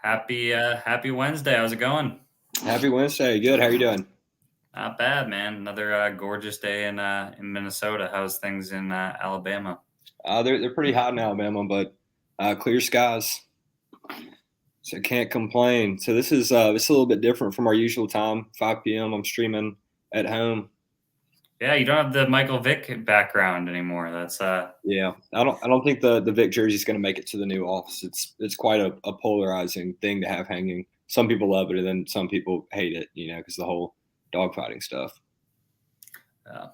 Happy Wednesday. How's it going? Happy Wednesday. Good. How are you doing? Not bad, man. Another gorgeous day in Minnesota. How's things in Alabama? They're pretty hot in Alabama, but clear skies, so can't complain. So this is a little bit different from our usual time. 5 p.m. I'm streaming at home. Yeah, you don't have the Michael Vick background anymore. That's Yeah, I don't think the Vic jersey is going to make it to the new office. It's quite a polarizing thing to have hanging. Some people love it, and then some people hate it. Because the whole dogfighting stuff. I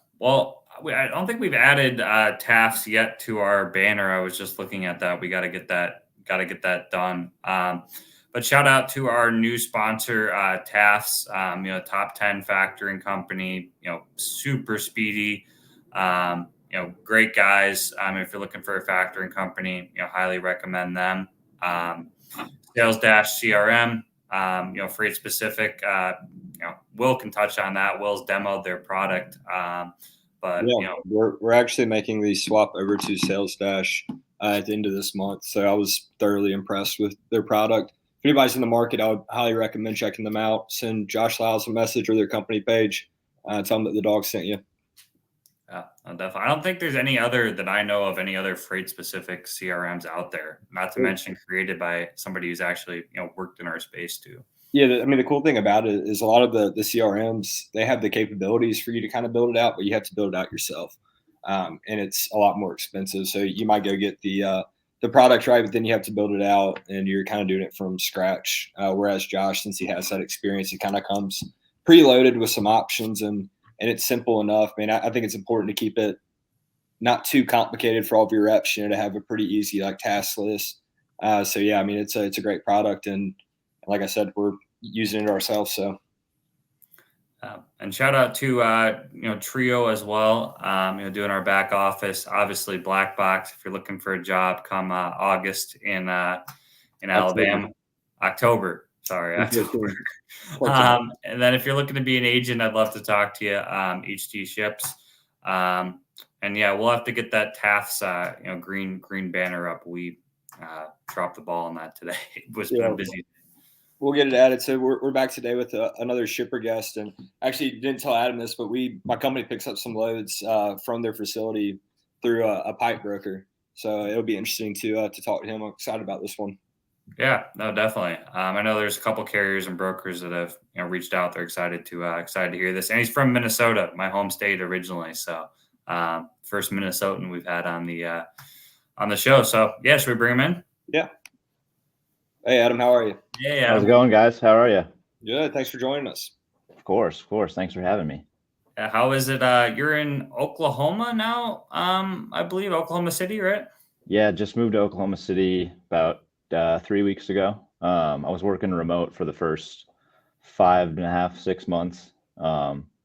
don't think we've added Taft's yet to our banner. I was just looking at that. We got to get that done. But shout out to our new sponsor, Taft's. Top 10 factoring company. Super speedy. Great guys. If you're looking for a factoring company, highly recommend them. Sales Dash CRM. Freight specific. Will can touch on that. Will's demoed their product. But Yeah, we're actually making the swap over to Sales Dash at the end of this month. So I was thoroughly impressed with their product. If anybody's in the market, I would highly recommend checking them out. Send Josh Lyles a message or their company page. Tell them that the dog sent you. yeah, definitely. I don't think there's any other that I know of any other freight specific CRMs out there. Not to mention created by somebody who's actually worked in our space too. Yeah, I mean, the cool thing about it is a lot of the CRMs, they have the capabilities for you to kind of build it out, but you have to build it out yourself. And it's a lot more expensive. So you might go get the product right, but then you have to build it out and you're kind of doing it from scratch. Whereas Josh, since he has that experience, it kind of comes preloaded with some options and it's simple enough. I mean, I think it's important to keep it not too complicated for all of your reps, to have a pretty easy like task list. So yeah, I mean, it's a great product, and like I said, we're using it ourselves. So And shout out to Trio as well. Doing our back office. Obviously, Black Box. If you're looking for a job, come August in Alabama, October. Sorry, October. And then if you're looking to be an agent, I'd love to talk to you. HT ships. And yeah, we'll have to get that Taft's green banner up. We dropped the ball on that today. It was been a busy. We'll get it added. So we're back today with another shipper guest, and actually didn't tell Adam this, but my company picks up some loads from their facility through a pipe broker. So it'll be interesting to talk to him. I'm excited about this one. Yeah, no, definitely. I know there's a couple carriers and brokers that have reached out. They're excited to hear this, and he's from Minnesota, my home state originally. So first Minnesotan we've had on the show. So yeah, should we bring him in? Yeah. Hey, Adam, how are you? Hey, Adam. How's it going, guys? How are you? Good. Thanks for joining us. Of course. Thanks for having me. How is it? You're in Oklahoma now, I believe, Oklahoma City, right? Yeah, just moved to Oklahoma City about 3 weeks ago. I was working remote for the first 5.5, 6 months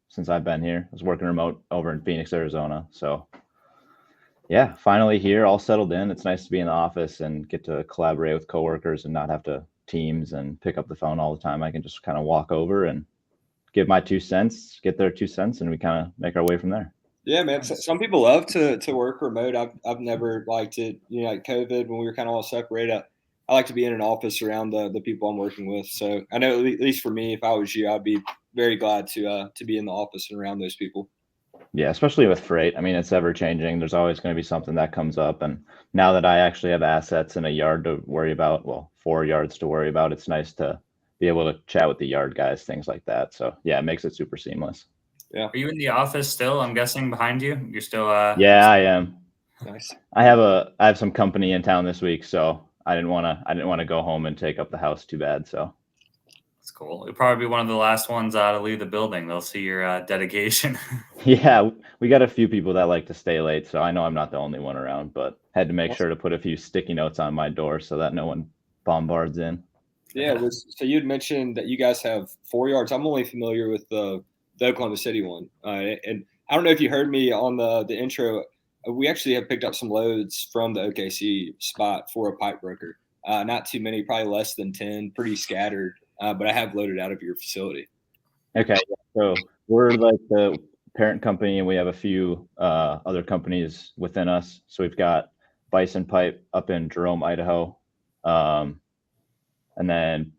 since I've been here. I was working remote over in Phoenix, Arizona. So yeah, finally here, all settled in. It's nice to be in the office and get to collaborate with coworkers and not have to Teams and pick up the phone all the time. I can just kind of walk over and give my 2 cents, get their 2 cents, and we kind of make our way from there. Yeah, man. Some people love to work remote. I've never liked it. Like COVID when we were kind of all separated. I like to be in an office around the people I'm working with. So I know at least for me, if I was you, I'd be very glad to be in the office and around those people. Yeah, especially with freight. I mean, it's ever changing. There's always going to be something that comes up. And now that I actually have assets in a yard to worry about, 4 yards to worry about, it's nice to be able to chat with the yard guys, things like that. So yeah, it makes it super seamless. Yeah. Are you in the office still? I'm guessing behind you. You're still. Yeah, I am. Nice. I have some company in town this week, so I didn't want to go home and take up the house too bad. So. That's cool. You'll probably be one of the last ones to leave the building. They'll see your dedication. Yeah, we got a few people that like to stay late, so I know I'm not the only one around, but had to make sure to put a few sticky notes on my door so that no one bombards in. Yeah, so you'd mentioned that you guys have 4 yards. I'm only familiar with the Oklahoma City one. And I don't know if you heard me on the intro. We actually have picked up some loads from the OKC spot for a pipe broker. Not too many, probably less than 10, pretty scattered. But I have loaded out of your facility. Okay, so we're like the parent company, and we have a few other companies within us. So we've got Bison Pipe up in Jerome, Idaho. and then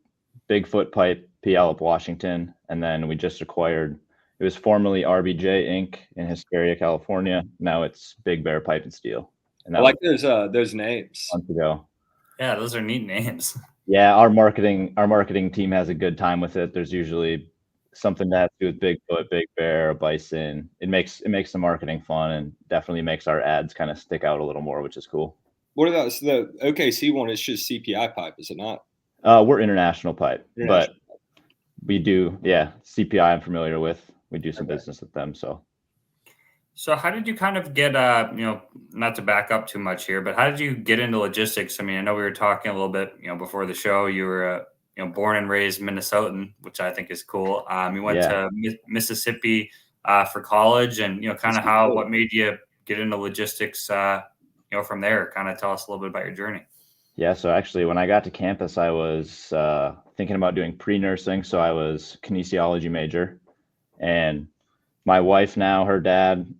Bigfoot Pipe, Puyallup, Washington, and then we just acquired. It was formerly RBJ Inc. in Hesperia, California. Now it's Big Bear Pipe and Steel. And I like those names. Months ago. Yeah, those are neat names. Yeah, our marketing team has a good time with it. There's usually something that has to do with Bigfoot, Big Bear, a bison. It makes the marketing fun and definitely makes our ads kind of stick out a little more, which is cool. What about the OKC one? It's just CPI pipe, is it not? We're international pipe, but we do, CPI I'm familiar with. We do some business with them. So how did you kind of get, not to back up too much here, but how did you get into logistics? I mean, I know we were talking a little bit, before the show, you were, born and raised Minnesotan, which I think is cool. You went to Mississippi for college, and, kind of what made you get into logistics, from there. Kind of tell us a little bit about your journey. Yeah. So actually, when I got to campus, I was thinking about doing pre-nursing. So I was kinesiology major, and my wife now, her dad,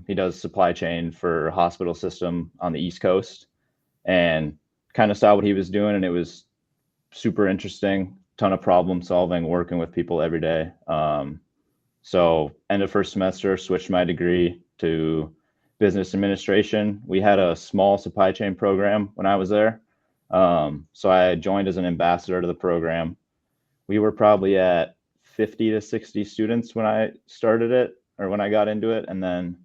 he does supply chain for a hospital system on the East Coast, and kind of saw what he was doing, and it was super interesting. Ton of problem solving, working with people every day. So end of first semester, switched my degree to business administration. We had a small supply chain program when I was there. So I joined as an ambassador to the program. We were probably at 50 to 60 students when I started it, or when I got into it. And then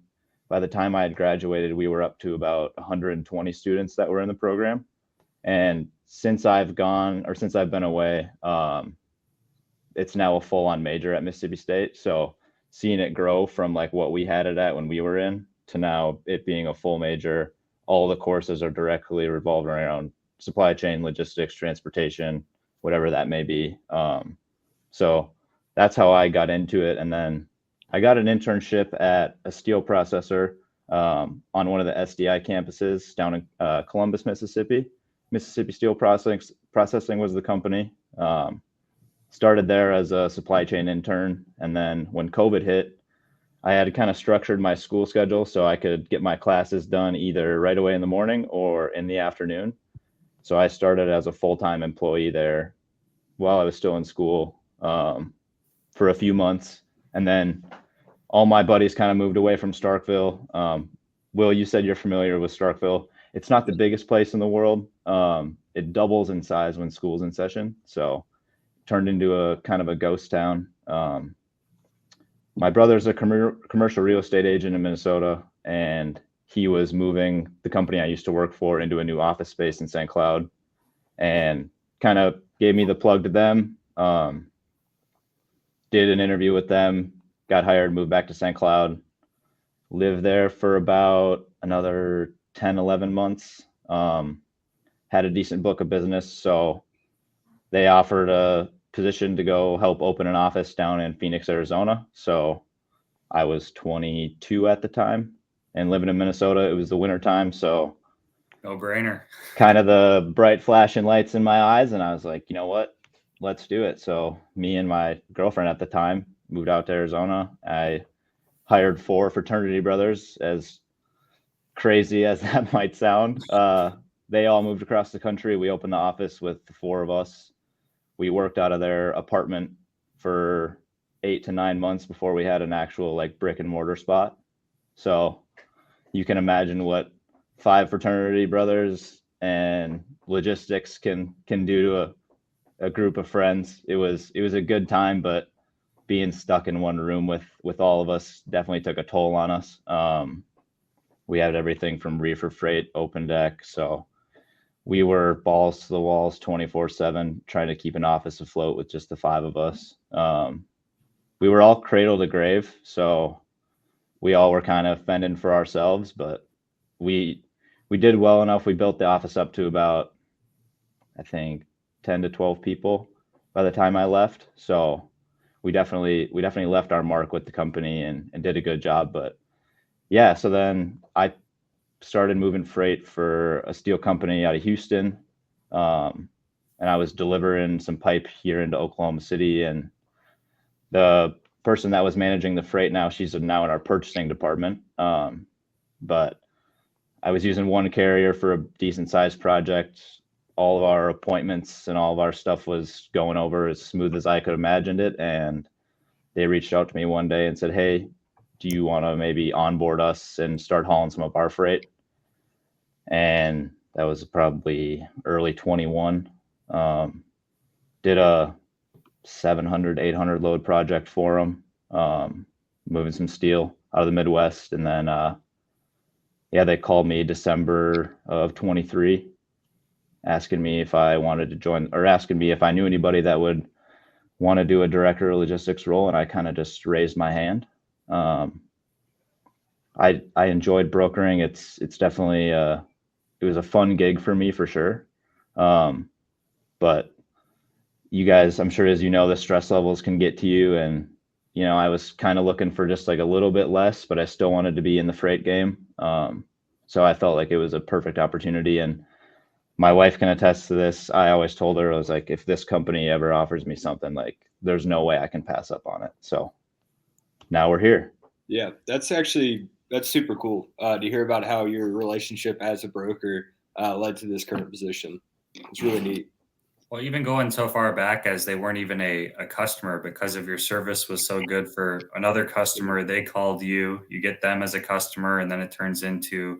by the time I had graduated, we were up to about 120 students that were in the program. And since I've been away, it's now a full-on major at Mississippi State. So seeing it grow from like what we had it at when we were in to now it being a full major, all the courses are directly revolved around supply chain, logistics, transportation, whatever that may be. So that's how I got into it. And then I got an internship at a steel processor on one of the SDI campuses down in Columbus, Mississippi. Mississippi Steel Processing was the company. Started there as a supply chain intern. And then when COVID hit, I had kind of structured my school schedule so I could get my classes done either right away in the morning or in the afternoon. So I started as a full-time employee there while I was still in school for a few months. And then all my buddies kind of moved away from Starkville. Will, you said you're familiar with Starkville. It's not the biggest place in the world. It doubles in size when school's in session. So turned into a kind of a ghost town. My brother's a commercial real estate agent in Minnesota, and he was moving the company I used to work for into a new office space in St. Cloud, and kind of gave me the plug to them. Did an interview with them, got hired, moved back to St. Cloud, lived there for about another 10, 11 months. Had a decent book of business. So they offered a position to go help open an office down in Phoenix, Arizona. So I was 22 at the time and living in Minnesota. It was the winter time. So no brainer. Kind of the bright flashing lights in my eyes. And I was like, you know what? Let's do it. So me and my girlfriend at the time moved out to Arizona. I hired 4 fraternity brothers, as crazy as that might sound. They all moved across the country. We opened the office with the 4 of us. We worked out of their apartment for 8 to 9 months before we had an actual like brick and mortar spot. So you can imagine what 5 fraternity brothers and logistics can do to a group of friends. It was a good time, but being stuck in one room with all of us definitely took a toll on us. We had everything from reefer freight, open deck. So we were balls to the walls 24/7, trying to keep an office afloat with just the 5 of us. We were all cradle to grave. So we all were kind of fending for ourselves, but we did well enough. We built the office up to about, I think, 10 to 12 people by the time I left. So we definitely left our mark with the company and did a good job. But yeah, so then I started moving freight for a steel company out of Houston. And I was delivering some pipe here into Oklahoma City. And the person that was managing the freight she's now in our purchasing department. But I was using one carrier for a decent sized project. all of our appointments and all of our stuff was going over as smooth as I could imagined it. And they reached out to me one day and said, "Hey, do you want to maybe onboard us and start hauling some of our freight?" And that was probably early 21. Did a 700, 800 load project for them, moving some steel out of the Midwest. And then, they called me December of 23, asking me if I wanted to join, or asking me if I knew anybody that would want to do a director of logistics role. And I kind of just raised my hand. I enjoyed brokering. It's definitely, it was a fun gig for me for sure. But you guys, I'm sure, as you know, the stress levels can get to you. And, I was kind of looking for just like a little bit less, but I still wanted to be in the freight game. So I felt like it was a perfect opportunity. And my wife can attest to this. I always told her, I was like, if this company ever offers me something, like, there's no way I can pass up on it. So now we're here. Yeah, that's super cool to hear about how your relationship as a broker led to this current position. It's really neat. Well, even going so far back as they weren't even a customer, because of your service was so good for another customer, they called you, you get them as a customer, and then it turns into,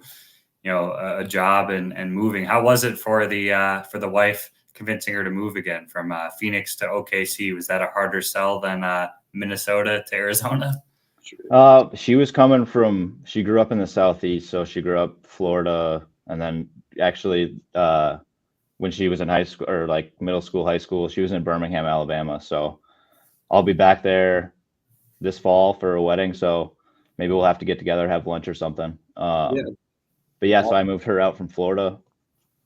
a job and moving. How was it for the wife convincing her to move again from Phoenix to OKC? Was that a harder sell than Minnesota to Arizona? She grew up in the Southeast, so she grew up Florida, and then actually when she was in high school, or like middle school, high school, she was in Birmingham, Alabama. So I'll be back there this fall for a wedding. So maybe we'll have to get together, have lunch or something. But yeah, so I moved her out from Florida.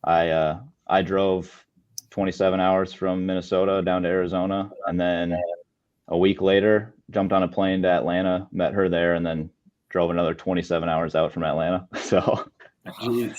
I drove 27 hours from Minnesota down to Arizona, and then a week later jumped on a plane to Atlanta, met her there, and then drove another 27 hours out from Atlanta. So Jeez.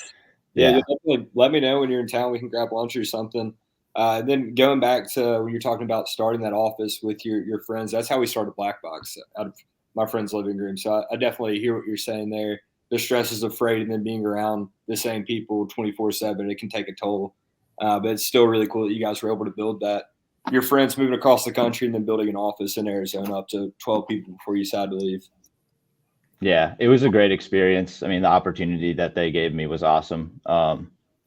Yeah, definitely let me know when you're in town. We can grab lunch or something. Then going back to when you're talking about starting that office with your friends, that's how we started Black Box, out of my friend's living room. So I definitely hear what you're saying there. The stresses of freight and then being around the same people 24/7, it can take a toll. But it's still really cool that you guys were able to build that. Your friends moving across the country and then building an office in Arizona up to 12 people before you decided to leave. Yeah, it was a great experience. I mean, the opportunity that they gave me was awesome.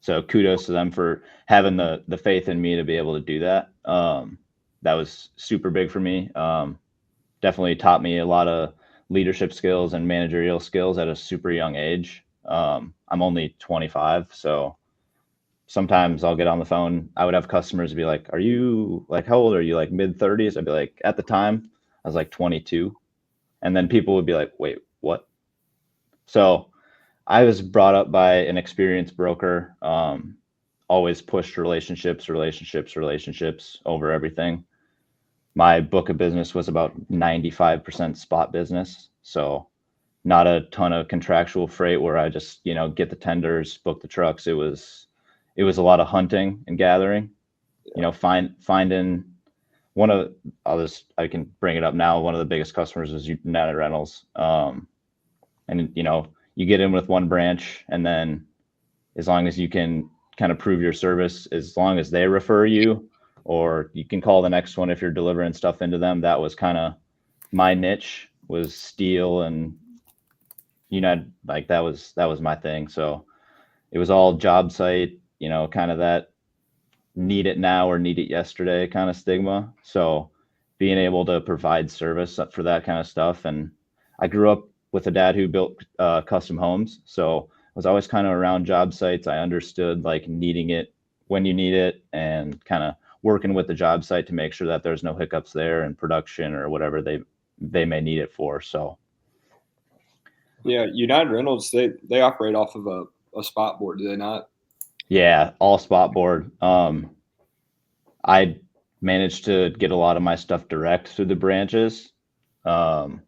So kudos to them for having the faith in me to be able to do that. That was super big for me. Definitely taught me a lot of leadership skills and managerial skills at a super young age. I'm only 25, so sometimes I'll get on the phone. I would have customers be like, "Are you like, how old are you? Like mid-30s?" I'd be like, at the time, I was like 22. And then people would be like, "Wait, what?" So I was brought up by an experienced broker, always pushed relationships over everything. My book of business was about 95% spot business. So not a ton of contractual freight where I just, get the tenders, book the trucks. It was a lot of hunting and gathering, finding I can bring it up now. One of the biggest customers is United Rentals. And you get in with one branch, and then as long as you can kind of prove your service, as long as they refer you, or you can call the next one if you're delivering stuff into them. That was kind of my niche, was steel, and like that was my thing. So it was all job site, kind of that need it now or need it yesterday kind of stigma. So being able to provide service for that kind of stuff. And I grew up with a dad who built custom homes. So I was always kind of around job sites. I understood like needing it when you need it, and kind of working with the job site to make sure that there's no hiccups there in production or whatever they may need it for. So yeah, United Rentals, they operate off of a spot board, do they not? Yeah, all spot board. I managed to get a lot of my stuff direct through the branches. I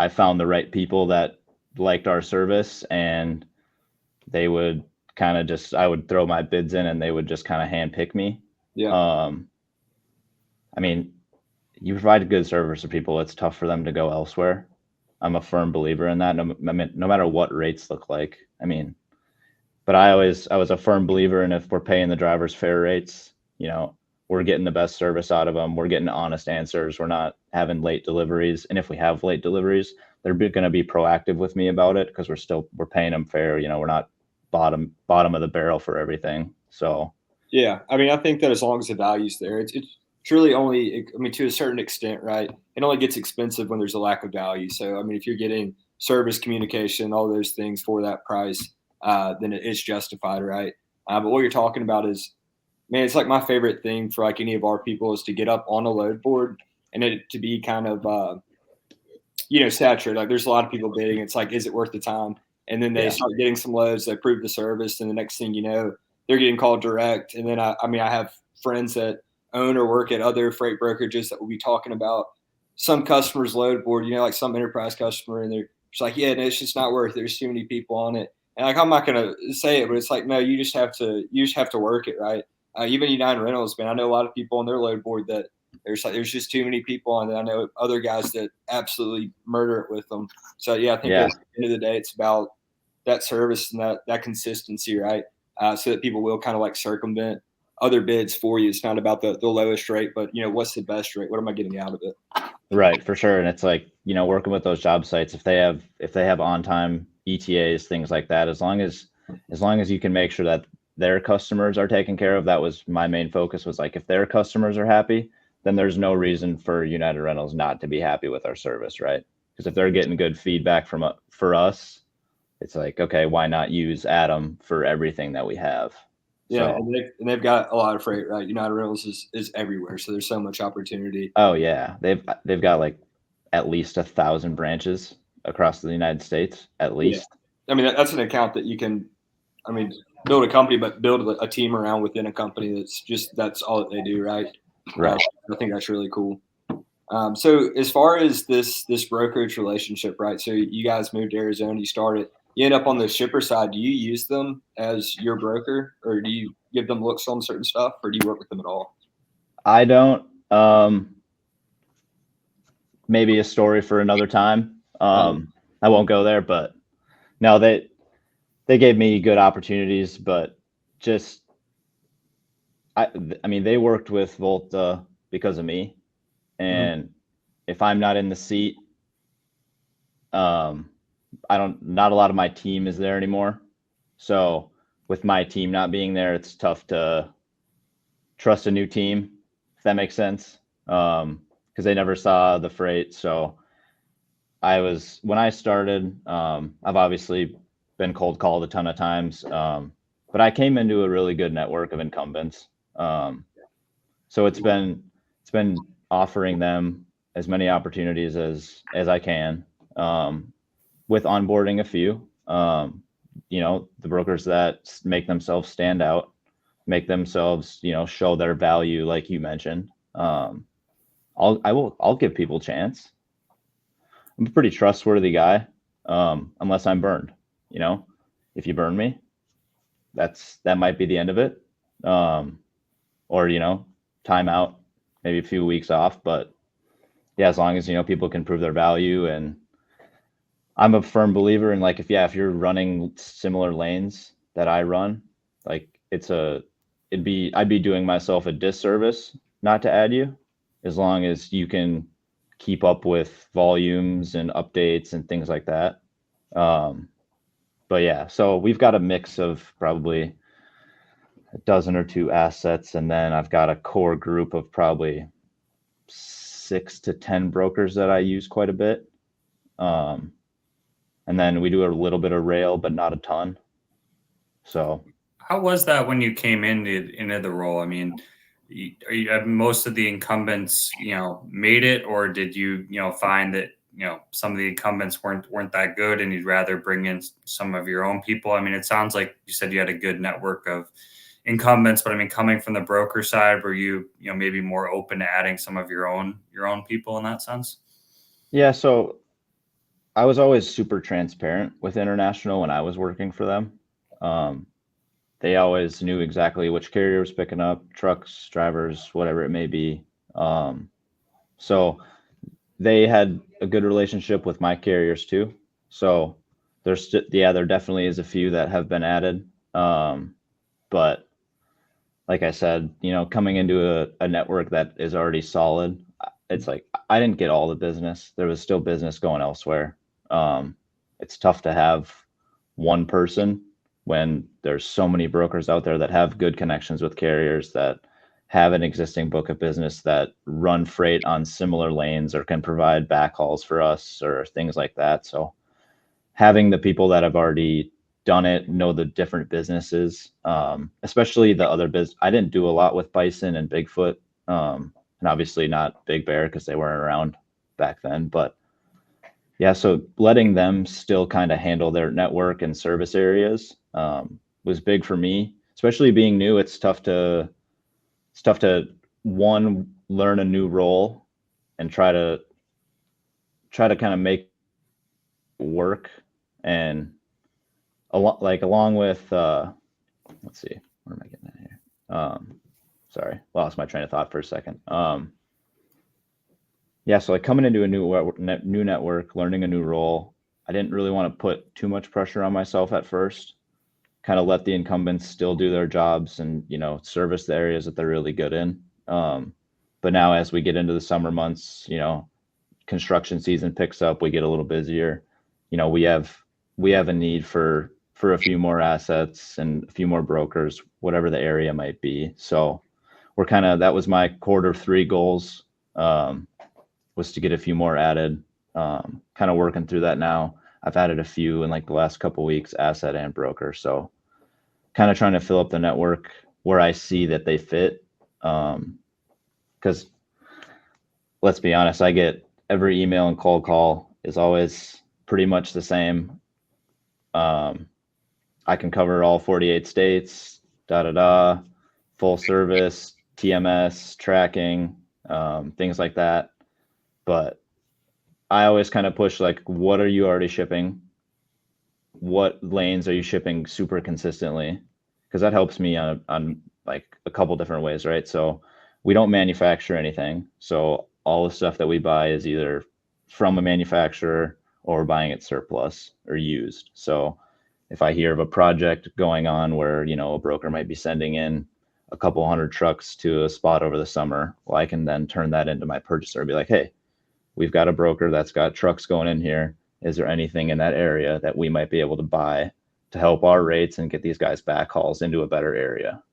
found the right people that liked our service, and they would kind of just, I would throw my bids in and they would just kind of hand pick me. Yeah. I mean, you provide good service to people, it's tough for them to go elsewhere. I'm a firm believer in that. No matter what rates look like. I mean, but I was a firm believer in if we're paying the drivers fair rates, we're getting the best service out of them. We're getting honest answers. We're not having late deliveries. And if we have late deliveries, they're going to be proactive with me about it because we're paying them fair. We're not bottom of the barrel for everything. So yeah, I mean, I think that as long as the value's there, it's truly only, I mean, to a certain extent, right? It only gets expensive when there's a lack of value. So, I mean, if you're getting service, communication, all those things for that price, then it's justified, right? But what you're talking about is, man, it's like my favorite thing for like any of our people is to get up on a load board and it to be kind of, saturated. Like there's a lot of people bidding. It's like, is it worth the time? And then they start getting some loads, they prove the service, and the next thing you know, they're getting called direct. And then I have friends that own or work at other freight brokerages that will be talking about some customer's load board, like some enterprise customer, and they're just like, yeah, no, it's just not worth it. There's too many people on it. And like, I'm not going to say it, but it's like, no, you just have to work it, right? Even United Rentals, man, I know a lot of people on their load board that there's just too many people on it. I know other guys that absolutely murder it with them. So yeah, I think at the end of the day, it's about that service and that consistency, right? So that people will kind of like circumvent other bids for you. It's not about the lowest rate, but what's the best rate? What am I getting out of it? Right, for sure. And it's like, working with those job sites, if they have on time ETAs, things like that, as long as you can make sure that their customers are taken care of. That was my main focus, was like, if their customers are happy, then there's no reason for United Rentals not to be happy with our service, right? Because if they're getting good feedback for us, it's like, okay, why not use Adam for everything that we have? Yeah, so, and they've got a lot of freight, right? United Rentals is everywhere, so there's so much opportunity. Oh yeah, they've got like at least 1,000 branches across the United States, at least. Yeah. I mean, that's an account that you can, build a company, but build a team around within a company that's all that they do, right? Right. I think that's really cool. So as far as this brokerage relationship, right? So you guys moved to Arizona, you end up on the shipper side. Do you use them as your broker, or do you give them looks on certain stuff, or do you work with them at all? I don't. Maybe a story for another time. I won't go there, but no, they gave me good opportunities, but just I mean, they worked with Volta because of me, and if I'm not in the seat, not a lot of my team is there anymore. So with my team not being there, it's tough to trust a new team, if that makes sense. Because they never saw the freight. So when I started, I've obviously been cold called a ton of times. But I came into a really good network of incumbents. So it's been offering them as many opportunities as I can, with onboarding a few, the brokers that make themselves stand out, make themselves, show their value, like you mentioned. I'll give people a chance. I'm a pretty trustworthy guy, unless I'm burned. If you burn me, that might be the end of it. Or time out, maybe a few weeks off. But yeah, as long as people can prove their value, and I'm a firm believer in, like, if you're running similar lanes that I run, like I'd be doing myself a disservice not to add you, as long as you can keep up with volumes and updates and things like that. But yeah, so we've got a mix of probably a dozen or two assets, and then I've got a core group of probably 6 to 10 brokers that I use quite a bit. And then we do a little bit of rail, but not a ton. So how was that when you came into the role? I mean, have most of the incumbents, made it, or did you, find that, some of the incumbents weren't that good and you'd rather bring in some of your own people? I mean, it sounds like you said you had a good network of incumbents, but I mean, coming from the broker side, were you, maybe more open to adding some of your own people in that sense? Yeah. So I was always super transparent with International when I was working for them. They always knew exactly which carrier was picking up trucks, drivers, whatever it may be. So they had a good relationship with my carriers too. So there definitely is a few that have been added. But like I said, coming into a network that is already solid, it's like I didn't get all the business. There was still business going elsewhere. It's tough to have one person when there's so many brokers out there that have good connections with carriers, that have an existing book of business, that run freight on similar lanes or can provide backhauls for us or things like that. So having the people that have already done it, know the different businesses, especially the other I didn't do a lot with bison and Bigfoot, and obviously not Big Bear because they weren't around back then. But yeah, so letting them still kind of handle their network and service areas was big for me, especially being new. It's tough to one, learn a new role and try to kind of make it work. And along with let's see, where am I getting at here? Sorry, lost my train of thought for a second. Yeah, so like coming into a new network, learning a new role, I didn't really want to put too much pressure on myself at first. Kind of let the incumbents still do their jobs and service the areas that they're really good in. But now as we get into the summer months, construction season picks up, we get a little busier. We have a need for a few more assets and a few more brokers, whatever the area might be. So we're that was my Q3 goals, was to get a few more added. Kind of working through that now. I've added a few in like the last couple of weeks, asset and broker. So kind of trying to fill up the network where I see that they fit. Because let's be honest, I get every email and cold call is always pretty much the same. I can cover all 48 states, full service, TMS, tracking, things like that. But I always kind of push like, what are you already shipping? What lanes are you shipping super consistently? Because that helps me on like a couple different ways, right? So we don't manufacture anything. So all the stuff that we buy is either from a manufacturer or buying it surplus or used. So if I hear of a project going on where, a broker might be sending in a couple hundred trucks to a spot over the summer, well, I can then turn that into my purchaser and be like, hey, we've got a broker that's got trucks going in here. Is there anything in that area that we might be able to buy to help our rates and get these guys backhauls into a better area?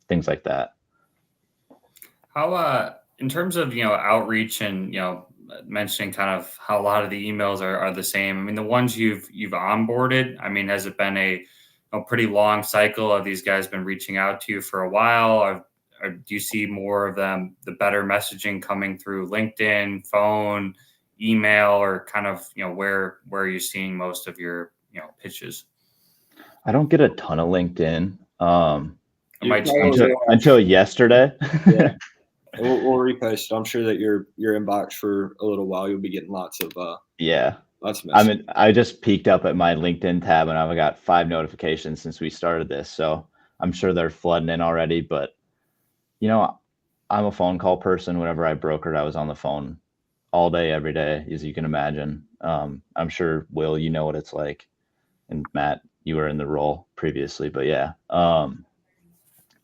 Things like that. How, in terms of, outreach and, mentioning kind of how a lot of the emails are the same. I mean, the ones you've onboarded, I mean, has it been a pretty long cycle? Have these guys been reaching out to you for a while? Or do you see more of them, the better messaging coming through LinkedIn, phone, email, or kind of, where are you seeing most of your, pitches? I don't get a ton of LinkedIn. Until until yesterday. Yeah. We'll repost it. I'm sure that your inbox for a little while, you'll be getting lots of lots of messages. I just peeked up at my LinkedIn tab and I've got 5 notifications since we started this. So I'm sure they're flooding in already, but I'm a phone call person. Whenever I brokered, I was on the phone all day, every day, as you can imagine. I'm sure, Will, you know what it's like. And Matt, you were in the role previously, but yeah, a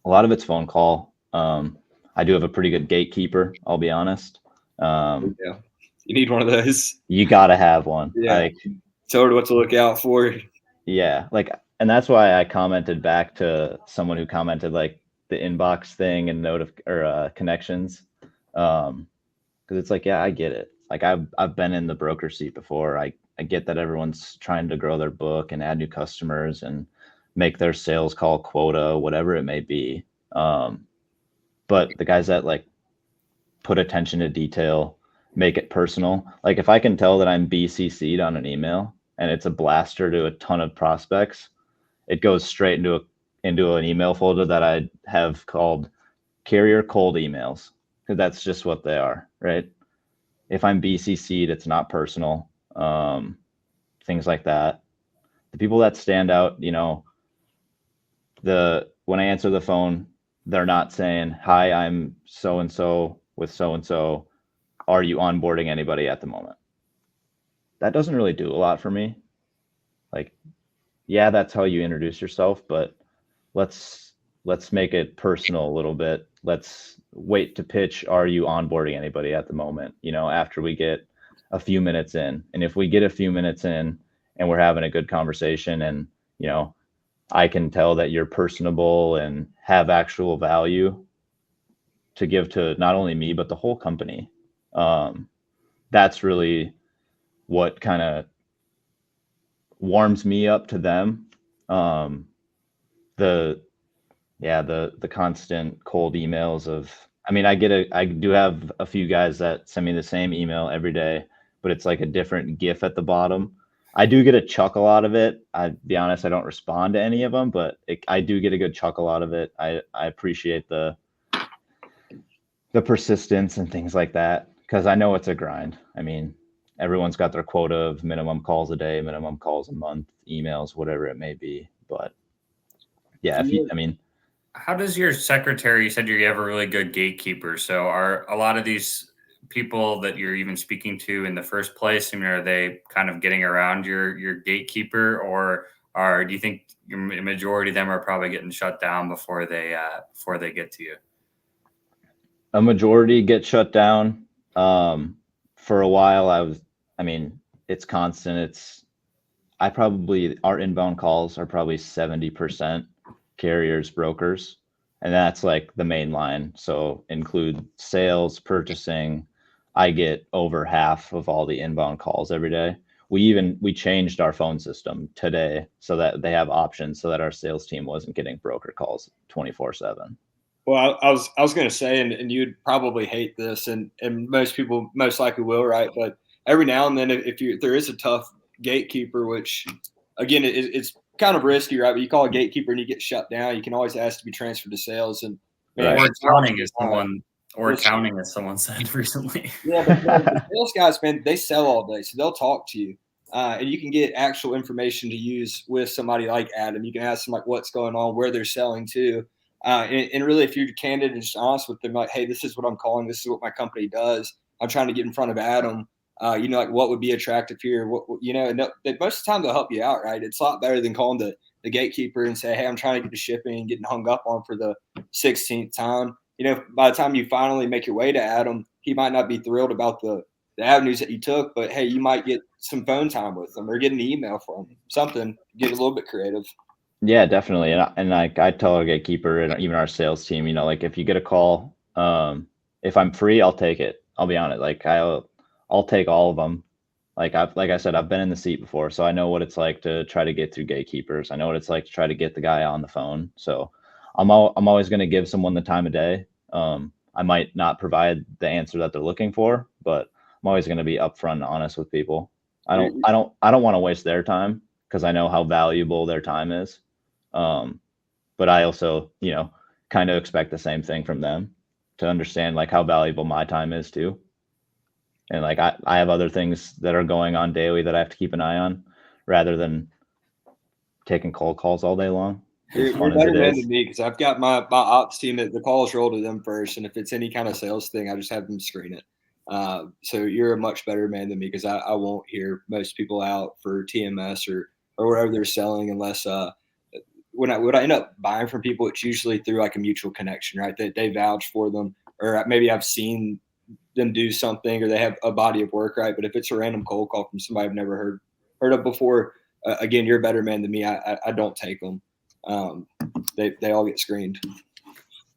lot of it's phone call. I do have a pretty good gatekeeper, I'll be honest. Yeah, you need one of those. You got to have one. Yeah. Tell her what to look out for. Yeah. And that's why I commented back to someone who commented like the inbox thing and connections. Cause it's like, yeah, I get it. Like I've been in the broker seat before. I get that everyone's trying to grow their book and add new customers and make their sales call quota, whatever it may be. But the guys that like put attention to detail, make it personal. Like if I can tell that I'm BCC'd on an email and it's a blaster to a ton of prospects, it goes straight into an email folder that I have called carrier cold emails, because that's just what they are, right? If I'm BCC'd, it's not personal. Things like that. The people that stand out, when I answer the phone, they're not saying, hi, I'm so-and-so with so-and-so. Are you onboarding anybody at the moment? That doesn't really do a lot for me. Like yeah, that's how you introduce yourself, but let's make it personal a little bit. Let's wait to pitch. Are you onboarding anybody at the moment? After we get a few minutes in, and if we get a few minutes in and we're having a good conversation, and I can tell that you're personable and have actual value to give to not only me but the whole company. That's really what kind of warms me up to them. The the constant cold emails of, I mean, I do have a few guys that send me the same email every day, but it's like a different GIF at the bottom. I do get a chuckle out of it. I'll be honest, I don't respond to any of them, but I do get a good chuckle out of it. I appreciate the persistence and things like that, because I know it's a grind. I mean, everyone's got their quota of minimum calls a day, minimum calls a month, emails, whatever it may be. But yeah, how does your secretary, you said you have a really good gatekeeper. So are a lot of these people that you're even speaking to in the first place, I mean, are they kind of getting around your gatekeeper, or do you think your majority of them are probably getting shut down before they get to you? a majority get shut down. For a while, it's constant. Our inbound calls are probably 70% carriers, brokers, and that's like the main line. So include sales, purchasing. I get over half of all the inbound calls every day. We changed our phone system today so that they have options, so that our sales team wasn't getting broker calls 24/7. Well, I was going to say, and you'd probably hate this, and most people most likely will, right? But every now and then, if there is a tough gatekeeper, which again it's kind of risky, right? But you call a gatekeeper and you get shut down, you can always ask to be transferred to sales, and Right. Or accounting, as someone said recently. Yeah, but the sales guys, man, they sell all day, so they'll talk to you, and you can get actual information to use with somebody like Adam. You can ask them like what's going on, where they're selling to, and really, if you're candid and just honest with them, like, hey, this is what I'm calling, this is what my company does. I'm trying to get in front of Adam. Like what would be attractive here, and most of the time they'll help you out, right? It's a lot better than calling the gatekeeper and say, hey, I'm trying to get the shipping and getting hung up on for the 16th time. By the time you finally make your way to Adam, he might not be thrilled about the avenues that you took, but hey, you might get some phone time with them or get an email from them, something, get a little bit creative. Yeah, definitely. And like I tell our gatekeeper and even our sales team, like if you get a call, if I'm free, I'll take it. I'll be honest. Like I'll take all of them. Like I said, I've been in the seat before, so I know what it's like to try to get through gatekeepers. I know what it's like to try to get the guy on the phone. So I'm always going to give someone the time of day. I might not provide the answer that they're looking for, but I'm always going to be upfront and honest with people. I don't want to waste their time, because I know how valuable their time is. But I also, kind of expect the same thing from them, to understand like how valuable my time is too. And like I have other things that are going on daily that I have to keep an eye on, rather than taking cold calls all day long. You're better man than me, because I've got my ops team that the calls roll to them first, and if it's any kind of sales thing, I just have them screen it. So you're a much better man than me, because I won't hear most people out for TMS or whatever they're selling, unless when I end up buying from people, it's usually through like a mutual connection, right? That they vouch for them, or maybe I've seen them do something, or they have a body of work, right? But if it's a random cold call from somebody I've never heard of before, again, you're a better man than me. I don't take them. They all get screened.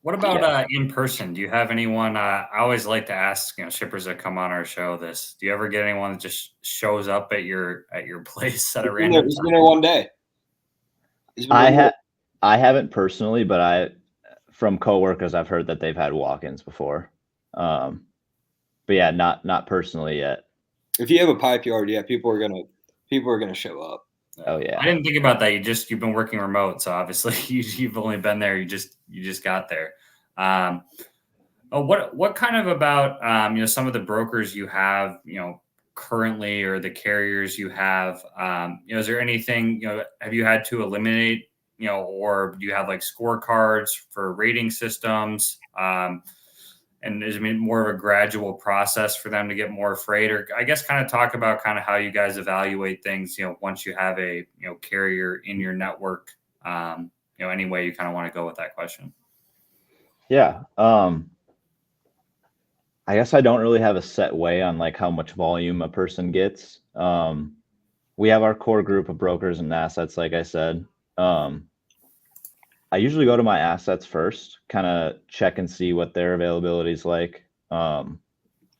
What about in person? Do you have anyone? I always like to ask, shippers that come on our show this. Do you ever get anyone that just shows up at your place at a random time? He's been there one day. I haven't personally, but from coworkers, I've heard that they've had walk-ins before. But yeah, not personally yet. If you have a pipe yard, yeah, people are gonna show up. Oh yeah. I didn't think about that. You've been working remote, so obviously you've only been there. You just got there. What kind of about some of the brokers you have currently, or the carriers you have? Is there anything have you had to eliminate or do you have like scorecards for rating systems? and is it more of a gradual process for them to get more freight? Or I guess kind of talk about kind of how you guys evaluate things, once you have a, carrier in your network, any way you kind of want to go with that question. Yeah. I guess I don't really have a set way on like how much volume a person gets. We have our core group of brokers and assets, like I said. I usually go to my assets first, kind of check and see what their availability is like.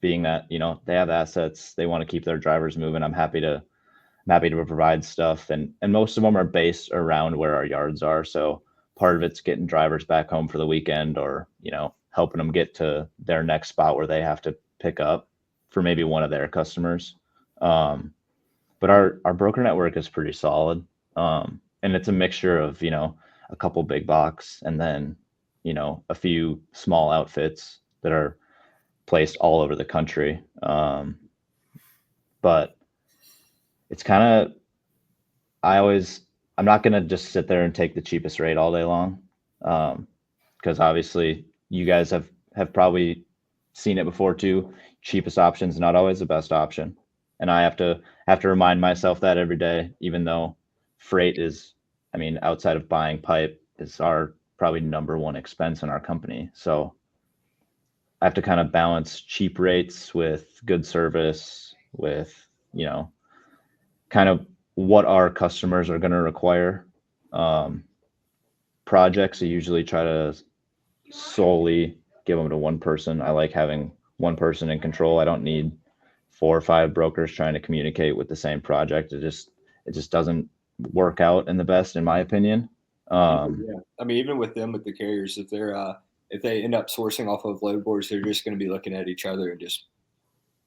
Being that, they have assets, they want to keep their drivers moving. I'm happy to provide stuff. And most of them are based around where our yards are. So part of it's getting drivers back home for the weekend, or, helping them get to their next spot where they have to pick up for maybe one of their customers. But our broker network is pretty solid. And it's a mixture of, a couple big box and then, a few small outfits that are placed all over the country. But it's kind of, I'm not going to just sit there and take the cheapest rate all day long. Because obviously you guys have probably seen it before too. Cheapest option is not always the best option. And I have to remind myself that every day, even though freight is, outside of buying pipe, is our probably number one expense in our company. So I have to kind of balance cheap rates with good service, with, kind of what our customers are going to require. Projects, I usually try to solely give them to one person. I like having one person in control. I don't need 4 or 5 brokers trying to communicate with the same project. It just doesn't work out in the best, in my opinion. Yeah. Even with them, with the carriers, if they end up sourcing off of load boards, they're just going to be looking at each other and just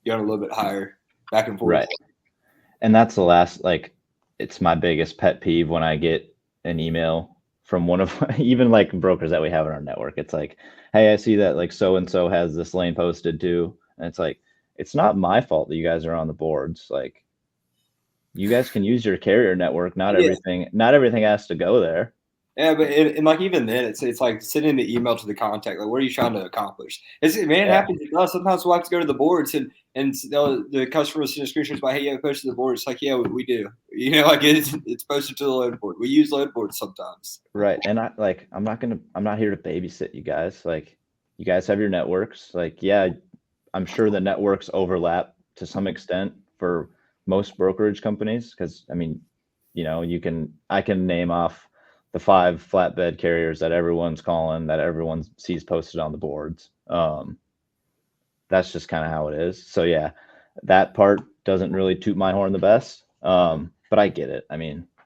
going a little bit higher back and forth. Right. And that's the last, it's my biggest pet peeve when I get an email from one of even like brokers that we have in our network. It's like, hey, I see that like so-and-so has this lane posted too. And it's like, it's not my fault that you guys are on the boards. Like, you guys can use your carrier network. Not everything has to go there. Yeah, but like even then, it's like sending the email to the contact. Like, what are you trying to accomplish? It happens to us. Sometimes we'll have to go to the boards and the customer send screenshots by, hey, yeah, post to the board. It's like, yeah, we do. It's posted to the load board. We use load boards sometimes. Right, and I'm not here to babysit you guys. Like, you guys have your networks. Like, yeah, I'm sure the networks overlap to some extent for most brokerage companies, because I can name off the 5 flatbed carriers that everyone's calling, that everyone sees posted on the boards. That's just kind of how it is. So yeah, that part doesn't really toot my horn the best. But I get it.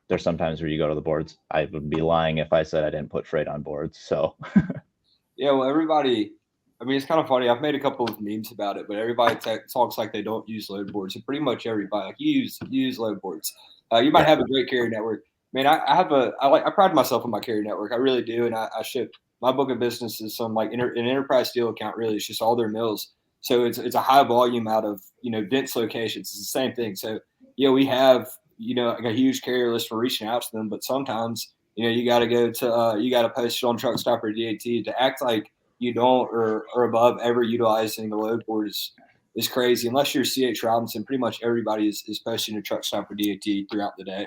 There's sometimes where you go to the boards. I would be lying if I said I didn't put freight on boards. So yeah, well, everybody, it's kind of funny. I've made a couple of memes about it, but everybody talks like they don't use load boards. And pretty much everybody, like, you use load boards. You might have a great carrier network. I pride myself on my carrier network. I really do. And I ship, my book of business is some like an enterprise steel account. Really, it's just all their mills. So it's a high volume out of, dense locations. It's the same thing. So, we have, like a huge carrier list for reaching out to them, but sometimes, you got to go to, you got to post it on Truck Stop or DAT to act like you don't or above ever utilizing the load board is crazy. Unless you're CH Robinson, pretty much everybody is posting a Truck Stop or DAT throughout the day.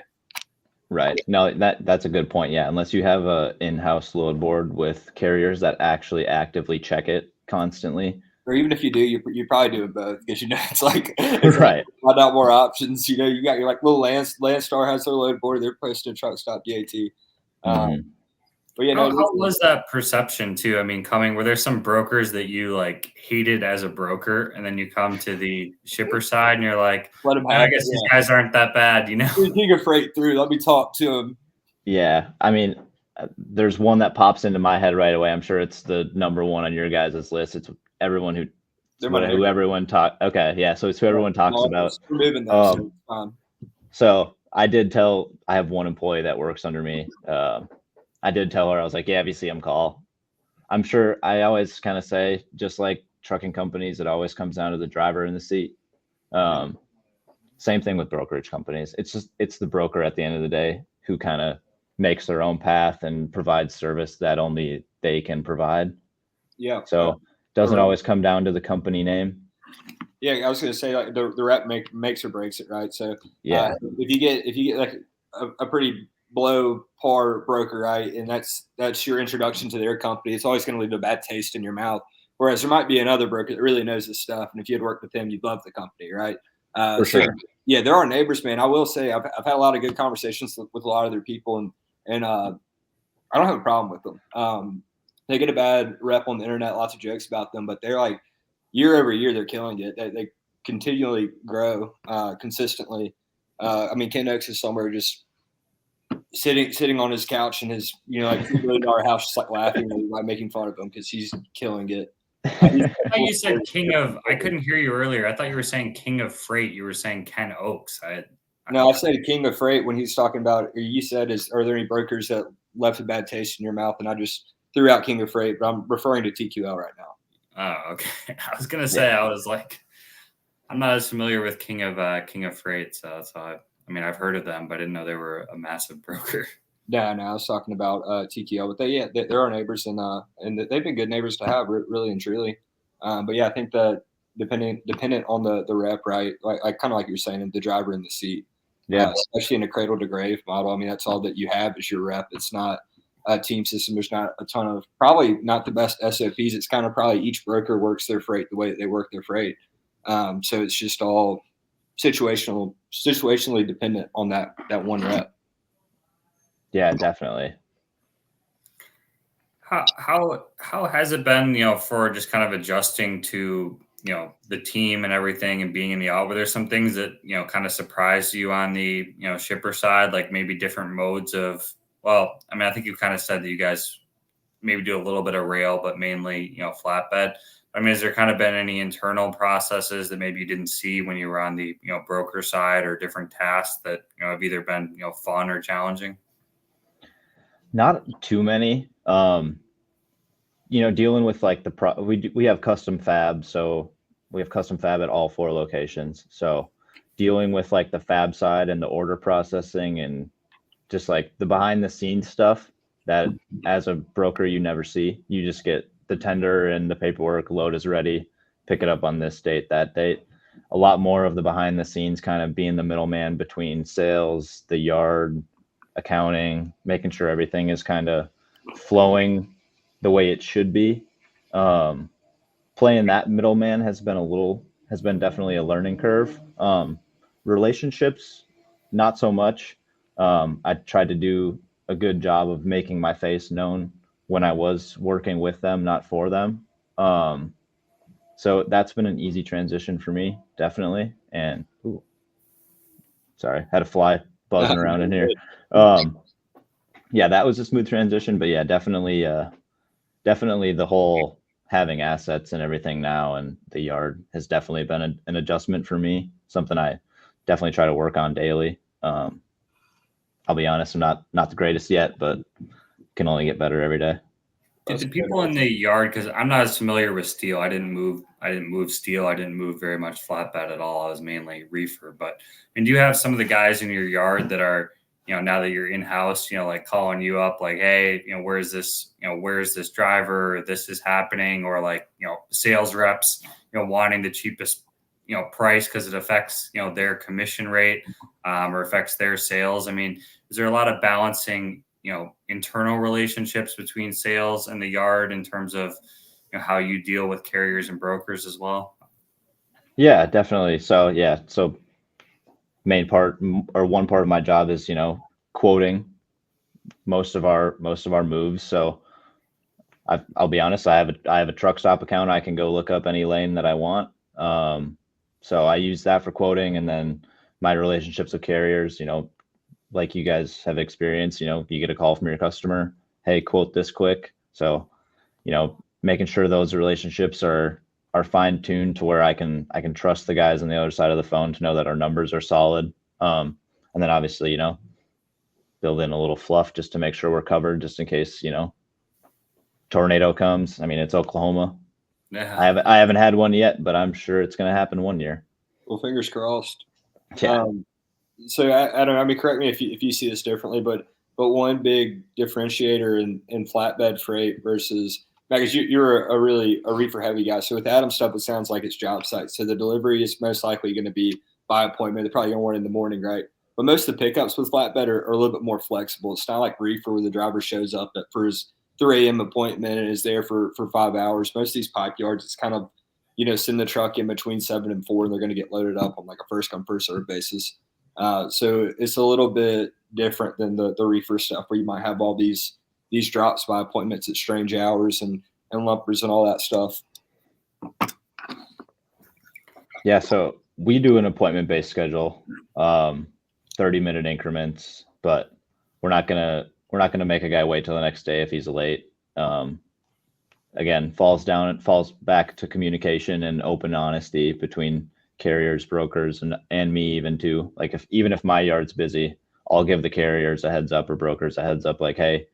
Right. No, that's a good point. Yeah. Unless you have a in-house load board with carriers that actually actively check it constantly. Or even if you do, you're probably doing both, because it's like right. Find out more options. You got your like little Landstar has their load board. They're posting a Truck Stop DAT. But how was that perception too? Were there some brokers that you like hated as a broker, and then you come to the shipper side and you're like, I guess these guys aren't that bad, Take a freight through. Let me talk to them. Yeah, there's one that pops into my head right away. I'm sure it's the number one on your guys' list. It's everyone who everyone talk. Okay, yeah. So it's who everyone talks about. Moving that, so I have one employee that works under me. I did tell her, I was like, yeah, if you see him, call. I'm sure I always kind of say, just like trucking companies, it always comes down to the driver in the seat. Same thing with brokerage companies. It's the broker at the end of the day who kind of makes their own path and provides service that only they can provide. Yeah. So doesn't always come down to the company name. Yeah, I was going to say like the rep makes or breaks it, right? So Yeah, if you get like a pretty below par broker, right, and that's your introduction to their company, it's always going to leave a bad taste in your mouth. Whereas there might be another broker that really knows this stuff, and if you had worked with them, you'd love the company, right? for sure. Yeah, there are neighbors, man. I will say I've had a lot of good conversations with a lot of their people, and I don't have a problem with them. They get a bad rep on the internet, lots of jokes about them, but they're like year over year they're killing it. They continually grow consistently. I mean, Ken Oaks is somewhere just sitting on his couch in his like $2 million house, just like laughing and like making fun of him because he's killing it. I thought you said king of. I couldn't hear you earlier. I thought you were saying king of freight. You were saying Ken Oaks. No, I said king of freight when he's talking about. Or you said, are there any brokers that left a bad taste in your mouth? And I just threw out king of freight, but I'm referring to TQL right now. Oh, okay. I was gonna say I was like, I'm not as familiar with King of Freight, so that's how I mean I've heard of them, but I didn't know they were a massive broker. Yeah, no, I was talking about TQL, but they're our neighbors, and they've been good neighbors to have, really and truly. But yeah, I think that dependent on the rep, right? Like kind of like you're saying, the driver in the seat. Yeah, Especially in a cradle to grave model. I mean, that's all that you have is your rep. It's not a team system. There's not a ton of probably not the best SOPs. It's kind of probably each broker works their freight the way that they work their freight. So it's just all situationally dependent on that one rep. yeah, definitely. How has it been, for just kind of adjusting to, the team and everything and being in the out? Were there some things that, kind of surprised you on the, shipper side, like maybe different modes of, well, I mean, I think you kind of said that you guys maybe do a little bit of rail, but mainly, flatbed. I mean, has there kind of been any internal processes that maybe you didn't see when you were on the, broker side or different tasks that, have either been, fun or challenging? Not too many. Dealing with like we have custom fab, so we have custom fab at all 4 locations. So dealing with like the fab side and the order processing and just like the behind the scenes stuff that as a broker you never see. You just get the tender and the paperwork, load is ready, pick it up on this date, that date. A lot more of the behind the scenes kind of being the middleman between sales, the yard, accounting, making sure everything is kind of flowing the way it should be. Playing that middleman has been definitely a learning curve. Relationships, not so much. I tried to do a good job of making my face known when I was working with them, not for them. So that's been an easy transition for me, definitely. And sorry, had a fly buzzing around in here. Yeah, that was a smooth transition, but yeah, definitely the whole having assets and everything now and the yard has definitely been an adjustment for me, something I definitely try to work on daily. I'll be honest, I'm not the greatest yet, but can only get better every day. Did the people in the yard, because I'm not as familiar with steel. I didn't move steel. I didn't move very much flatbed at all. I was mainly reefer. But do you have some of the guys in your yard that are, now that you're in house, like calling you up, like, hey, where's this driver? This is happening, or like, sales reps, wanting the cheapest, price because it affects, their commission rate, or affects their sales. I mean, is there a lot of balancing, internal relationships between sales and the yard in terms of, how you deal with carriers and brokers as well? Yeah, definitely. So main part or one part of my job is, quoting most of our moves. So I'll be honest, I have a truck stop account. I can go look up any lane that I want. So I use that for quoting, and then my relationships with carriers, like you guys have experienced, you get a call from your customer, hey, quote this quick. So, making sure those relationships are fine tuned to where I can trust the guys on the other side of the phone to know that our numbers are solid. And then obviously, build in a little fluff just to make sure we're covered, just in case, tornado comes. I mean, it's Oklahoma. Yeah. I haven't had one yet, but I'm sure it's going to happen one year. Well, fingers crossed. Yeah. So I don't know. I mean, correct me if you see this differently, but one big differentiator in flatbed freight versus Because you're a reefer heavy guy. So with Adam stuff, it sounds like it's job site. So the delivery is most likely going to be by appointment. They're probably going to want it in the morning, right? But most of the pickups with flatbed are a little bit more flexible. It's not like reefer where the driver shows up for his 3 a.m. appointment and is there for 5 hours. Most of these pipe yards, it's kind of, send the truck in between 7 and 4, and they're going to get loaded up on like a first come, first serve basis. So it's a little bit different than the reefer stuff where you might have all these drops by appointments at strange hours and lumpers and all that stuff. Yeah, so we do an appointment-based schedule, 30-minute increments, but we're not gonna make a guy wait till the next day if he's late. Again, falls back to communication and open honesty between carriers, brokers, and me even too. Like even if my yard's busy, I'll give the carriers a heads up or brokers a heads up, like, hey,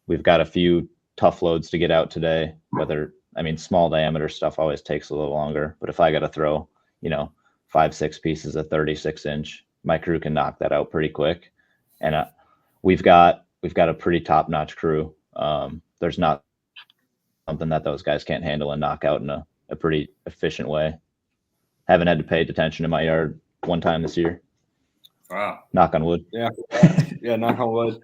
we've got a few tough loads to get out today. Small diameter stuff always takes a little longer, but if I got to throw, 5-6 pieces of 36-inch, my crew can knock that out pretty quick. And we've got a pretty top-notch crew. There's not something that those guys can't handle and knock out in a pretty efficient way. Haven't had to pay detention in my yard one time this year. Wow. Knock on wood. Yeah. Yeah. Knock on wood.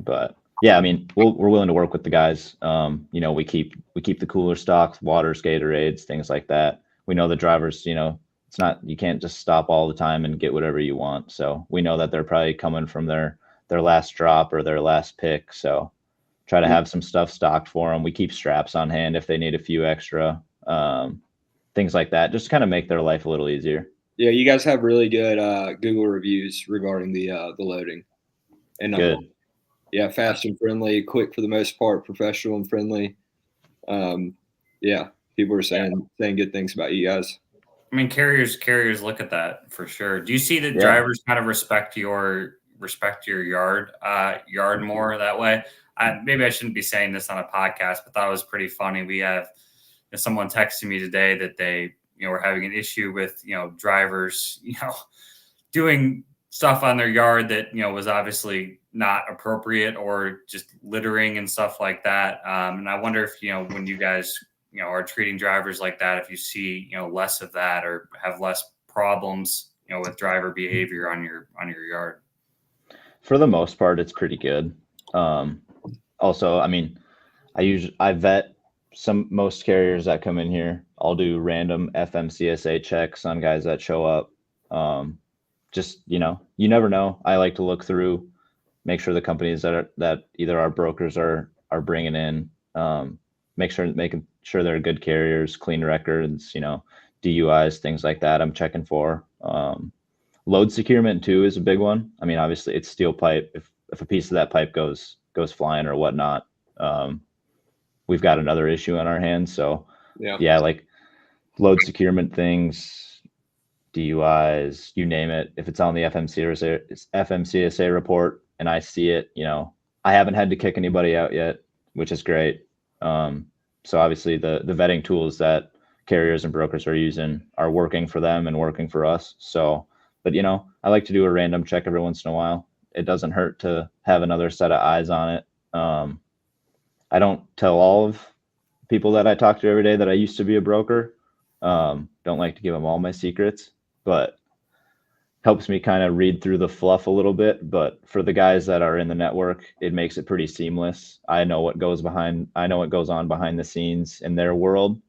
But yeah, we're willing to work with the guys. We keep the cooler stocks, water, Gatorades, things like that. We know the drivers, it's not, you can't just stop all the time and get whatever you want. So we know that they're probably coming from their last drop or their last pick. So try to have some stuff stocked for them. We keep straps on hand if they need a few extra, things like that, just kind of make their life a little easier. Yeah, you guys have really good Google reviews regarding the loading. And good. Yeah, fast and friendly, quick for the most part, professional and friendly. Yeah, people are saying good things about you guys. Carriers look at that for sure. Do you see the drivers kind of respect your yard more that way? Maybe I shouldn't be saying this on a podcast, but that was pretty funny. We have someone texted me today that they were having an issue with drivers doing stuff on their yard that was obviously not appropriate, or just littering and stuff like that. And I wonder if when you guys are treating drivers like that, if you see less of that or have less problems with driver behavior on your yard. For the most part, it's pretty good. Also, I vet most carriers that come in here. I'll do random FMCSA checks on guys that show up. You never know. I like to look through, make sure the companies that either our brokers are bringing in, making sure they're good carriers, clean records, DUIs, things like that. I'm checking for. Load securement too is a big one. Obviously it's steel pipe. If a piece of that pipe goes flying or whatnot, we've got another issue on our hands. So yeah, like load securement things, DUIs, you name it. If it's on the FMCSA report and I see it, I haven't had to kick anybody out yet, which is great. So obviously the vetting tools that carriers and brokers are using are working for them and working for us. So, but I like to do a random check every once in a while. It doesn't hurt to have another set of eyes on it. I don't tell all of people that I talk to every day that I used to be a broker. Don't like to give them all my secrets, but helps me kind of read through the fluff a little bit. But for the guys that are in the network, it makes it pretty seamless. I know what goes on behind the scenes in their world.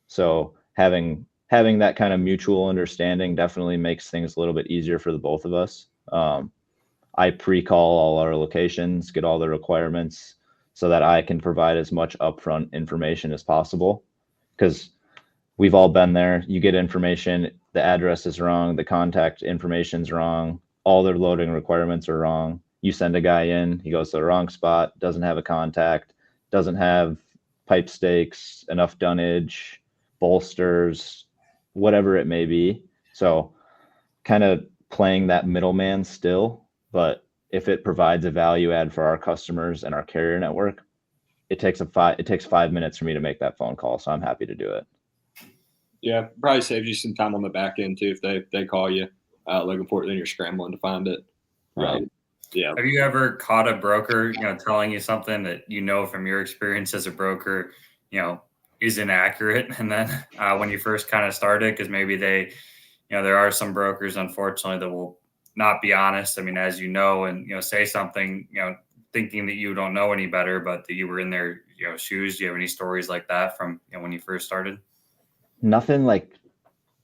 So having that kind of mutual understanding definitely makes things a little bit easier for the both of us. I pre-call all our locations, get all the requirements so that I can provide as much upfront information as possible, because we've all been there. You get information, the address is wrong, the contact information's wrong, all their loading requirements are wrong. You send a guy in, he goes to the wrong spot, doesn't have a contact, doesn't have pipe stakes, enough dunnage, bolsters, whatever it may be. So kind of playing that middleman still, but if it provides a value add for our customers and our carrier network, it takes 5 minutes for me to make that phone call. So I'm happy to do it. Yeah, probably saves you some time on the back end too if they call you looking for it, then you're scrambling to find it. Right. Yeah. Have you ever caught a broker, telling you something that from your experience as a broker, is inaccurate? And then when you first kind of started, because maybe there are some brokers, unfortunately, that will not be honest. I mean, as and say something, thinking that you don't know any better, but that you were in their shoes. Do you have any stories like that from when you first started? Nothing like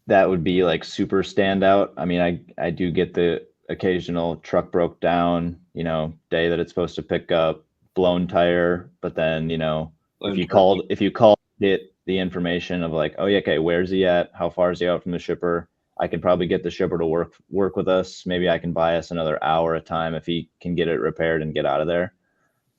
that would be like super standout. I mean, I do get the occasional truck broke down, day that it's supposed to pick up, blown tire, but then, if you called, get the information of like, oh yeah, okay, where's he at? How far is he out from the shipper? I could probably get the shipper to work with us. Maybe I can buy us another hour of time if he can get it repaired and get out of there.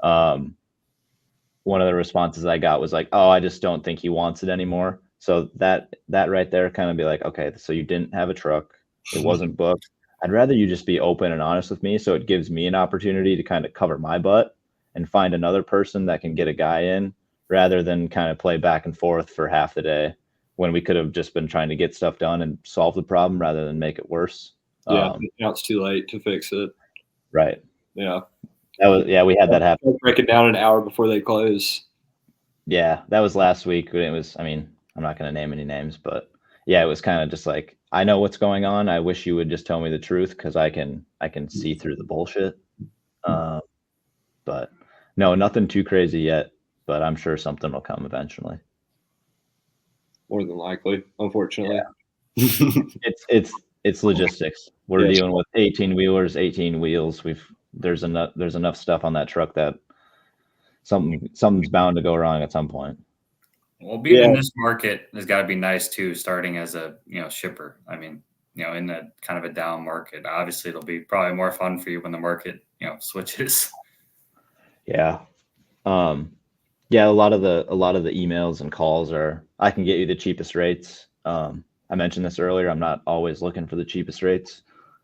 One of the responses I got was like, oh, I just don't think he wants it anymore. So that right there kind of be like, okay, so you didn't have a truck. It wasn't booked. I'd rather you just be open and honest with me. So it gives me an opportunity to kind of cover my butt and find another person that can get a guy in rather than kind of play back and forth for half the day when we could have just been trying to get stuff done and solve the problem rather than make it worse. Yeah. Now it's too late to fix it. Right. Yeah. We had that happen. Break it down an hour before they close. Yeah, that was last week. It was, I mean, I'm not going to name any names, but yeah, it was kind of just like, I know what's going on. I wish you would just tell me the truth because I can see through the bullshit. But no, nothing too crazy yet, but I'm sure something will come eventually. More than likely, unfortunately. Yeah. It's logistics. We're dealing with 18 wheelers, 18 wheels. There's enough stuff on that truck that something's bound to go wrong at some point. Well, being in this market has got to be nice too, starting as a shipper. I mean, in a kind of a down market, obviously it'll be probably more fun for you when the market switches. Yeah. Yeah, a lot of the emails and calls are, I can get you the cheapest rates. I mentioned this earlier. I'm not always looking for the cheapest rates,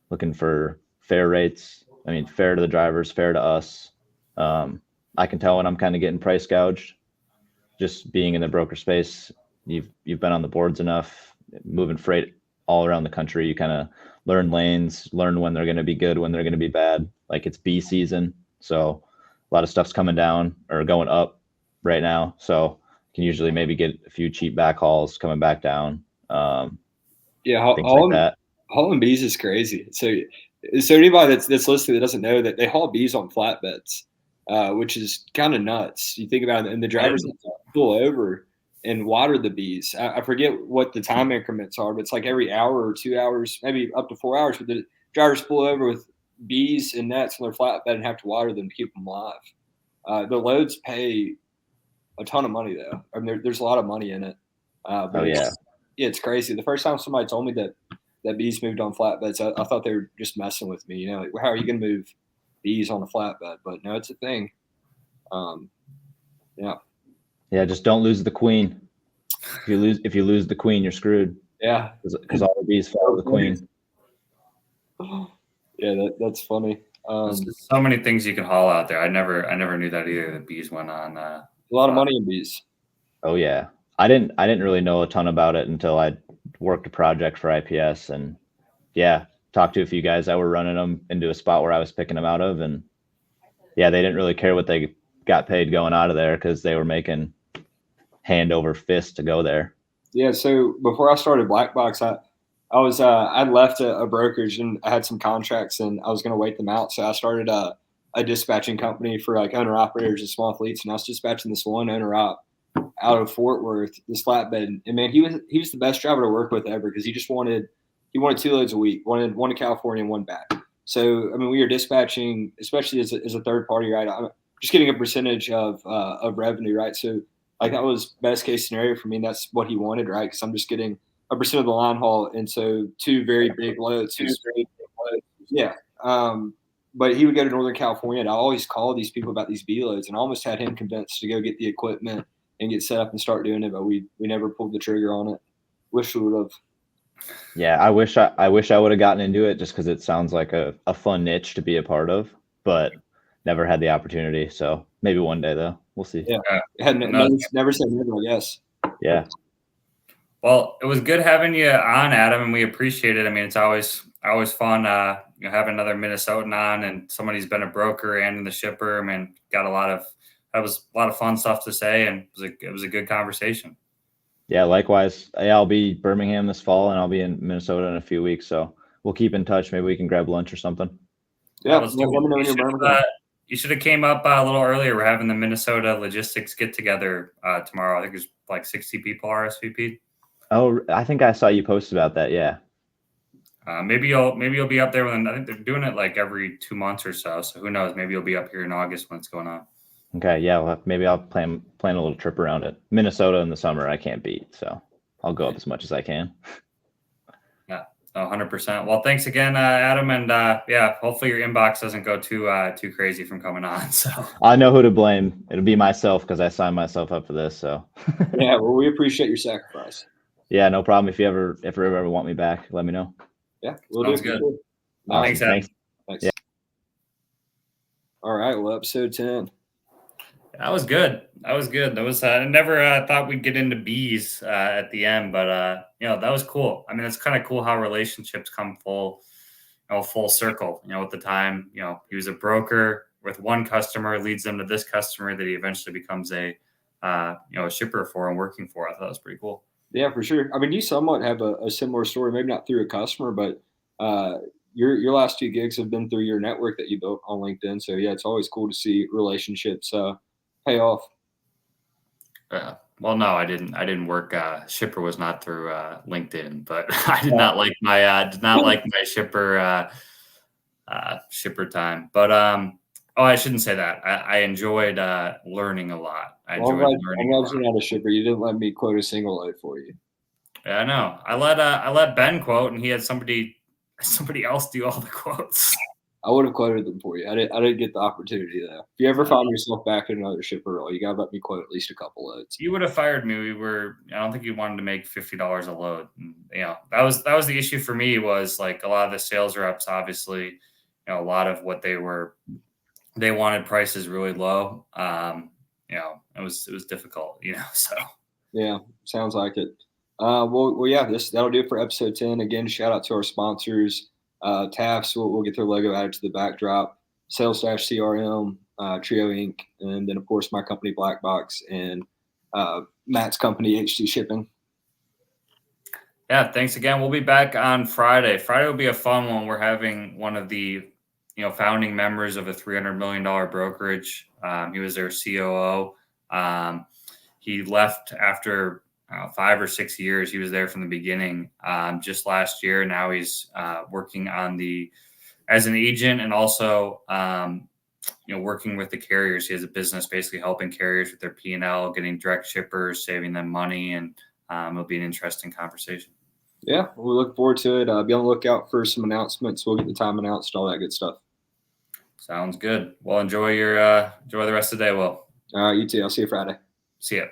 looking for fair rates. I mean, fair to the drivers, fair to us. I can tell when I'm kind of getting price gouged. Just being in the broker space, you've been on the boards enough, moving freight all around the country. You kind of learn lanes, learn when they're going to be good, when they're going to be bad. Like it's bee season, so a lot of stuff's coming down or going up right now. So you can usually maybe get a few cheap back hauls coming back down. Hauling bees is crazy. So anybody that's listening that doesn't know that they haul bees on flatbeds, which is kind of nuts. You think about it, and the drivers have to pull over and water the bees. I forget what the time increments are, but it's like every hour or 2 hours, maybe up to 4 hours. But the drivers pull over with bees and nets on their flatbed and have to water them to keep them alive. The loads pay a ton of money though. I mean, there's a lot of money in it. It's crazy. The first time somebody told me that bees moved on flatbeds, I thought they were just messing with me. Like, how are you going to move bees on a flatbed? But no, it's a thing. Yeah, just don't lose the queen. If you lose the queen, you're screwed. Yeah, because all the bees follow the queen. Yeah, that's funny. There's so many things you can haul out there. I never knew that either. The bees went on. A lot of money in bees. Oh yeah, I didn't really know a ton about it until I worked a project for IPS and talked to a few guys that were running them into a spot where I was picking them out of, and they didn't really care what they got paid going out of there because they were making hand over fist to go there. Yeah. So before I started Black Box, I left a brokerage and I had some contracts and I was going to wait them out. So I started a dispatching company for like owner operators and small fleets. And I was dispatching this one owner op out of Fort Worth, this flatbed. And man, he was the best driver to work with ever because he wanted 2 loads a week, one to California and one back. So, I mean, we were dispatching, especially as a third party, right? I'm just getting a percentage of revenue, right? So like that was best case scenario for me. And that's what he wanted, right? Because I'm just getting a percent of the line haul. And so 2 very big loads. Yeah. But he would go to Northern California and I always call these people about these B loads and I almost had him convinced to go get the equipment and get set up and start doing it. But we never pulled the trigger on it. Wish we would have. Yeah. I wish I would have gotten into it just because it sounds like a fun niche to be a part of, but never had the opportunity. So maybe one day though. We'll see. Yeah. Never said never, I guess. Yeah. Well, it was good having you on, Adam, and we appreciate it. I mean, it's always fun, have another Minnesotan on and somebody who's been a broker and the shipper. Man, got that was a lot of fun stuff to say, and it was a good conversation. Yeah, likewise. Yeah, I'll be Birmingham this fall, and I'll be in Minnesota in a few weeks. So we'll keep in touch. Maybe we can grab lunch or something. Yeah, let me know when you're Birmingham. You should have came up a little earlier. We're having the Minnesota logistics get together tomorrow. I think there's like 60 people RSVP'd. Oh, I think I saw you post about that. Yeah. Maybe you'll be up there when I think they're doing it like every 2 months or so. So who knows? Maybe you'll be up here in August when it's going on. Okay. Yeah. Well, maybe I'll plan a little trip around it. Minnesota in the summer, I can't beat. So I'll go up as much as I can. Yeah. 100%. Well, thanks again, Adam. And yeah, hopefully your inbox doesn't go too crazy from coming on. So I know who to blame. It'll be myself because I signed myself up for this. So yeah, well, we appreciate your sacrifice. Yeah, no problem. If you ever want me back, let me know. Yeah, we'll Sounds do. good. Awesome. Thanks, Adam. Thanks. Yeah. All right. Well, episode 10. That was good. That was I never thought we'd get into bees at the end, but that was cool. I mean, it's kind of cool how relationships come full circle. At the time, he was a broker with one customer, leads them to this customer that he eventually becomes a shipper for and working for. I thought that was pretty cool. Yeah, for sure. I mean, you somewhat have a similar story, maybe not through a customer, but your last 2 gigs have been through your network that you built on LinkedIn. So yeah, it's always cool to see relationships pay off. Well, no, I didn't work. Shipper was not through LinkedIn, but I did not like my shipper time. But I shouldn't say that. I enjoyed learning a lot. I'm glad you're not a shipper. You didn't let me quote a single load for you. Yeah, I know. I let Ben quote, and he had somebody else do all the quotes. I would have quoted them for you. I didn't get the opportunity though. If you ever find yourself back in another shipper role, you gotta let me quote at least a couple loads. You would have fired me. I don't think you wanted to make $50 a load. And, that was the issue for me. Was like a lot of the sales reps, obviously, a lot of what they wanted prices really low. It was difficult. So yeah, sounds like it. Well, yeah, that'll do it for episode 10. Again, shout out to our sponsors. TAFs, we'll get their logo added to the backdrop. Sales-CRM, Trio Inc., and then of course my company Black Box and Matt's company HT Shipping. Yeah, thanks again. We'll be back on Friday. Friday will be a fun one. We're having one of the founding members of a $300 million brokerage. He was their COO. He left after 5 or 6 years. He was there from the beginning, just last year. Now he's working as an agent and also, working with the carriers. He has a business basically helping carriers with their P&L, getting direct shippers, saving them money, and it'll be an interesting conversation. Yeah, we look forward to it. Be on the lookout for some announcements. We'll get the time announced, all that good stuff. Sounds good. Well, enjoy the rest of the day, Will. All right, you too. I'll see you Friday. See ya.